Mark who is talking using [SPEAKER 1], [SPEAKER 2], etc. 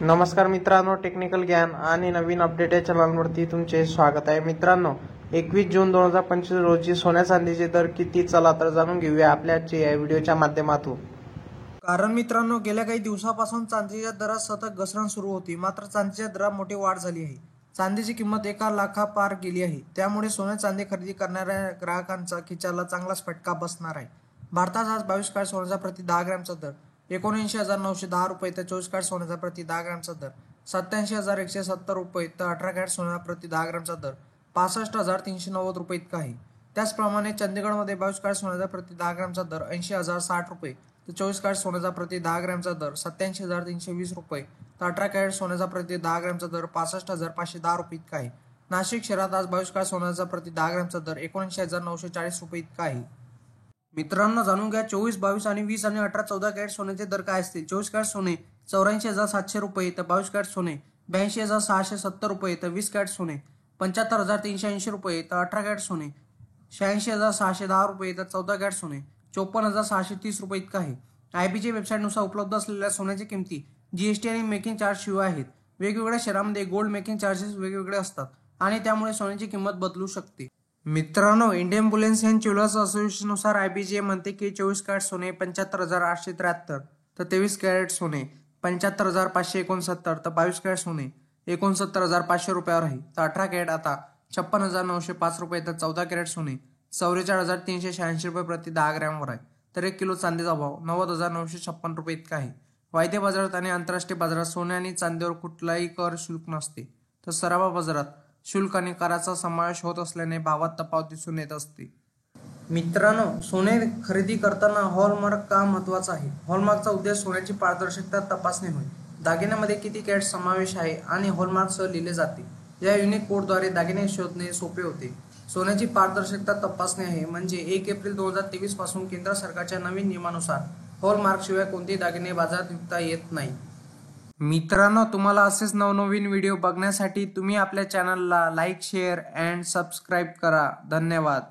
[SPEAKER 1] नमस्कार मित्रांनो, टेक्निकल ज्ञान आणि नवीन अपडेट या चॅनलवरती तुमचे स्वागत आहे। मित्रांनो, 21 जून 2025 रोजी सोन्या चांदीचे दर किती, चला तर जाणून घेऊया आपल्या या व्हिडिओच्या माध्यमातून।
[SPEAKER 2] कारण मित्रांनो, गेल्या काही दिवसापासून चांदीच्या दरात सतत घसरण सुरू होती, मात्र चांदीच्या दरात मोठी वाढ झाली आहे। चांदीची किंमत 1 लाखापार गेली आहे। त्यामुळे सोने चांदी खरेदी करणाऱ्या ग्राहकांचा खिशाला चांगलाच फटका बसणार आहे। भारतात आज 22 कॅरेट सोन्याचा प्रति 10 ग्रॅमचा दर 79,910 रुपये तर 24 कॅरेट सोन्याचा प्रति 10 ग्रॅमचा दर 87,170 रुपये तर 18 कॅरेट सोन्याचा प्रति 10 ग्रॅमचा दर 65,390 रुपये इतका आहे। त्याचप्रमाणे चंदीगडमध्ये 22 कॅरेट सोन्याचा प्रति 10 ग्रॅमचा दर 80,060 रुपये तर 24 कॅरेट सोन्याचा प्रति 10 ग्रॅमचा दर 87,320 रुपये तर 18 कॅरेट सोन्याचा प्रति 10 ग्रॅमचा दर 65,510 रुपये इतका आहे। नाशिक शहरात आज 22 कॅरेट सोन्याचा प्रति 10 ग्रॅमचा दर 79,940 रुपये इतका आहे। मित्रांनो, जाणून घ्या 24, 22 आणि 20 आणि 18, 14 कॅरेट सोन्याचे दर काय असतील। 24 कॅरेट सोने 84,700 रुपये तर 22 कॅरेट सोने 82,670 रुपये तर 20 कॅरेट सोने 75,380 रुपये तर 18 कॅरेट सोने 86,610 रुपये तर 14 कॅरेट सोने 54,630 रुपये इतका आहे। IBC वेबसाईटनुसार उपलब्ध असलेल्या सोन्याची किमती GST आणि मेकिंग चार्ज शिवाय आहेत। वेगवेगळ्या शहरांमध्ये गोल्ड मेकिंग चार्जेस वेगवेगळे असतात आणि त्यामुळे सोन्याची किंमत बदलू शकते। मित्रांनो, इंडियन बुलियन अँड ज्वेलर्स असोसिएशननुसार IBC म्हणते की 24 कॅरेट सोने 75,873 तर 23 कॅरेट सोने 75,569 तर 22 कॅरेट सोने 69,500 रुपयावर आहे तर 18 कॅरेट आता 56,905 रुपये तर 14 कॅरेट सोने 44,386 रुपये प्रति 10 ग्रॅमवर आहे तर 1 किलो चांदीचा भाव 90,956 रुपये इतका आहे। वायदे बाजारात आणि आंतरराष्ट्रीय बाजारात सोने आणि चांदीवर कुठलाही कर शुल्क नसते, तर सराफा बाजारात शुल्क आणि कराचा समावेश होत असल्याने भावात तफावत दिसून येत असते। मित्रांनो, सोने खरेदी करताना हॉलमार्क का महत्त्वाचा आहे। हॉलमार्कचा उद्देश सोन्याची पारदर्शकता तपासणे होय। दागिन्यामध्ये किती कॅरेट समावेश आहे आणि हॉलमार्कसह लिहिले जाते। या युनिक कोडद्वारे दागिने शोधणे सोपे होते। सोन्याची पारदर्शकता तपासणे आहे म्हणजे 1 एप्रिल 2023 पासून केंद्र सरकारच्या नवीन नियमानुसार हॉलमार्कशिवाय कोणतेही दागिने बाजारात विकता येत नाही। मित्रांनो, तुम्हाला असेच नवनवीन व्हिडिओ बघण्यासाठी तुम्ही आपल्या चॅनलला लाईक, शेअर अँड सबस्क्राईब करा। धन्यवाद।